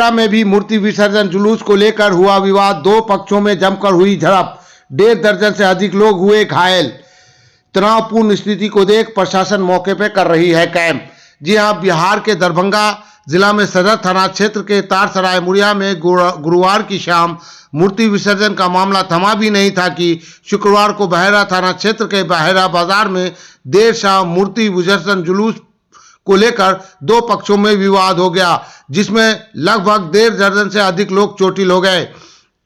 बहेरा में भी मूर्ति विसर्जन जुलूस को लेकर हुआ विवाद, दो पक्षों में जमकर हुई झड़प, 1.5 दर्जन से अधिक लोग हुए घायल। तनावपूर्ण स्थिति को देख प्रशासन मौके पर कर रही है कैंप। जी हां, बिहार के दरभंगा जिला में सदर थाना क्षेत्र के तारसराय मुड़िया में गुरुवार की शाम मूर्ति विसर्जन का मामला थमा भी नहीं था कि शुक्रवार को बहेरा थाना क्षेत्र के बहेरा बाजार में देर शाम मूर्ति विसर्जन जुलूस को लेकर दो पक्षों में विवाद हो गया, जिसमें लगभग 1.5 दर्जन से अधिक लोग चोटिल हो गए।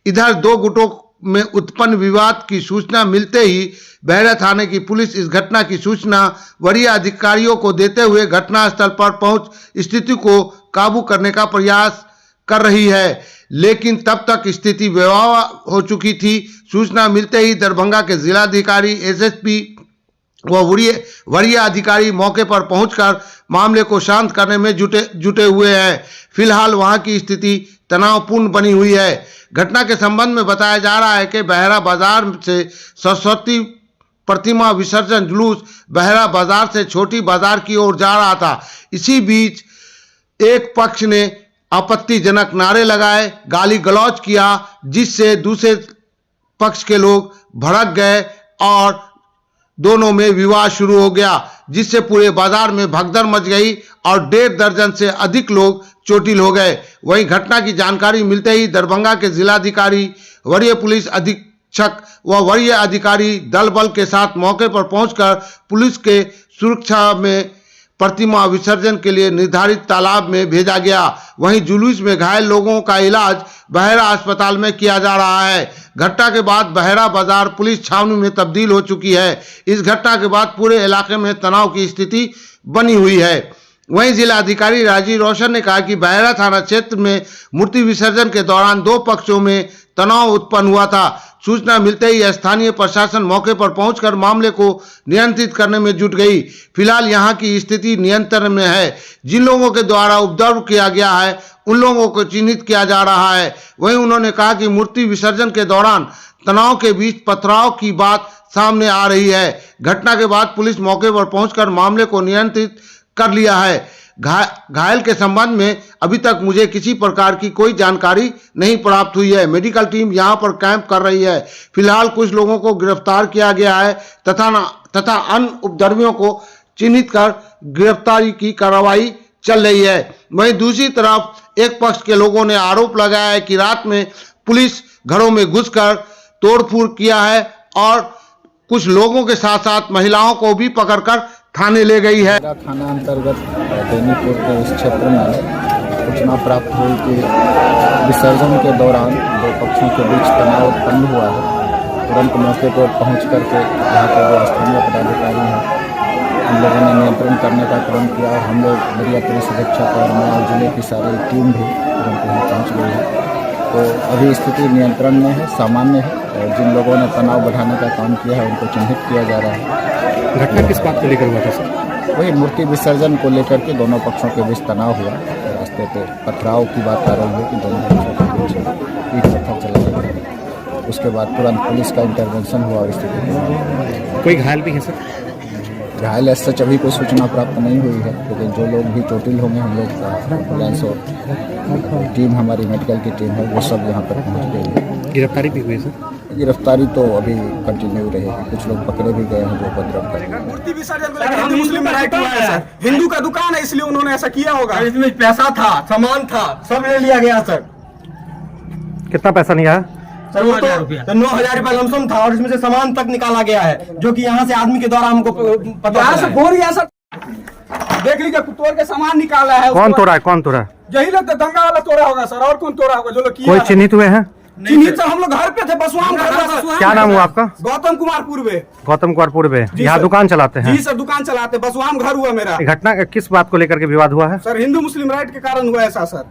इधर दो गुटों में उत्पन्न विवाद की सूचना मिलते ही बहेरा थाने की पुलिस इस घटना की सूचना वरीय अधिकारियों को देते हुए घटनास्थल पर पहुंच स्थिति को काबू करने का प्रयास कर रही है, लेकिन तब तक स्थिति बेवाह हो चुकी थी। सूचना मिलते ही दरभंगा के जिलाधिकारी, एसएसपी व वरीय अधिकारी मौके पर पहुंचकर मामले को शांत करने में जुटे हुए हैं। फिलहाल वहां की स्थिति तनावपूर्ण बनी हुई है। घटना के संबंध में बताया जा रहा है कि बहेरा बाजार से सरस्वती प्रतिमा विसर्जन जुलूस बहेरा बाजार से छोटी बाजार की ओर जा रहा था। इसी बीच एक पक्ष ने आपत्तिजनक नारे लगाए, गाली गलौज किया, जिससे दूसरे पक्ष के लोग भड़क गए और दोनों में विवाद शुरू हो गया, जिससे पूरे बाजार में भगदड़ मच गई और 1.5 दर्जन से अधिक लोग चोटिल हो गए। वहीं घटना की जानकारी मिलते ही दरभंगा के जिलाधिकारी, वरीय पुलिस अधीक्षक व वरीय अधिकारी दल बल के साथ मौके पर पहुंचकर पुलिस के सुरक्षा में प्रतिमा विसर्जन के लिए निर्धारित तालाब में भेजा गया। वहीं जुलूस में घायल लोगों का इलाज बहेरा अस्पताल में किया जा रहा है। घटना के बाद बहेरा बाजार पुलिस छावनी में तब्दील हो चुकी है। इस घटना के बाद पूरे इलाके में तनाव की स्थिति बनी हुई है। वहीं जिलाधिकारी राजीव रोशन ने कहा कि बहेरा थाना क्षेत्र में मूर्ति विसर्जन के दौरान दो पक्षों में तनाव उत्पन्न हुआ था। सूचना मिलते ही स्थानीय प्रशासन मौके पर पहुंचकर मामले को नियंत्रित करने में जुट गई। फिलहाल यहां की स्थिति नियंत्रण में है। जिन लोगों के द्वारा उपद्रव किया गया है उन लोगों को चिन्हित किया जा रहा है। वहीं उन्होंने कहा कि मूर्ति विसर्जन के दौरान तनाव के बीच पथराव की बात सामने आ रही है। घटना के बाद पुलिस मौके पर पहुंचकर मामले को नियंत्रित कर लिया है। घायल के संबंध में अभी तक मुझे किसी प्रकार की कोई जानकारी नहीं प्राप्त हुई है। मेडिकल टीम यहां पर कैंप कर रही है। फिलहाल कुछ लोगों को गिरफ्तार किया गया है तथा अन्य उपद्रवियों को चिन्हित कर गिरफ्तारी की कार्रवाई चल रही है। वहीं दूसरी तरफ एक पक्ष के लोगों ने आरोप लगाया है कि रात में पुलिस घरों में घुसकर तोड़फोड़ किया है और कुछ लोगों के साथ साथ महिलाओं को भी पकड़कर थाने ले गई है। थाना अंतर्गत बेनीपुर के इस क्षेत्र में सूचना प्राप्त हुई कि विसर्जन के दौरान दो पक्षों के बीच तनाव उत्पन्न हुआ है। तुरंत मौके पर पहुंच करके यहाँ के जो स्थानीय पदाधिकारी हैं उन लोगों ने नियंत्रण करने का क्रम किया और हम लोग वरीय पुलिस अधीक्षक और मैं जिले की सारी टीम भी तुरंत यहाँ पहुँच गई है। तो अभी स्थिति नियंत्रण में है, सामान्य है और जिन लोगों ने तनाव बढ़ाने का काम किया है उनको चिन्हित किया जा रहा है। घटना किस बात को लेकर हुआ था सर? वही मूर्ति विसर्जन को लेकर के दोनों पक्षों के बीच तनाव हुआ। रास्ते पे पथराव की बात आ रही है कि दोनों पक्षों के बीच ईंट पत्थर चला गया। उसके बाद तुरंत पुलिस का इंटरवेंशन हुआ और स्थिति। कोई घायल भी है सर? घायल ऐसा अभी कोई सूचना प्राप्त नहीं हुई है, लेकिन जो लोग भी चोटिल होंगे हम लोग एम्बुलेंस और टीम, हमारी मेडिकल की टीम है, वो सब यहाँ पर पहुँच गई है। गिरफ्तारी भी हुई है सर? गिरफ्तारी तो अभी कंटिन्यू रहेगी। कुछ लोग पकड़े भी गए हैं जो उपद्रव कर। मूर्ति विसर्जन को हिंदू मुस्लिम में राइट हुआ है सर। हिंदू का दुकान है इसलिए उन्होंने ऐसा किया होगा। इसमें पैसा था, सामान था, सब ले लिया गया सर। कितना पैसा नहीं आया सर? 9,000 रुपया। तो 9,000 रुपया लमसम था और इसमें से सामान तक निकाला गया है, जो कि यहाँ से आदमी के द्वारा हमको पता है। देख लीजिए, तोड़ के सामान निकाला है। कौन तोड़ा है? कौन तोड़ा? यही लोग दंगा वाला तोड़ा होगा सर, और कौन तोड़ा होगा? जो लोग कोई चिन्हित हुए हैं? चिन्हित सर, हम लोग घर पे थे, बसवाम घर। क्या नाम हुआ आपका? गौतम कुमार पूर्वे। गौतम कुमार पूर्वे। यहाँ दुकान चलाते हैं? जी सर, दुकान चलाते, बसवाम घर हुआ मेरा। घटना किस बात को लेकर के विवाद हुआ है सर? हिंदू मुस्लिम राइट के कारण हुआ ऐसा सर।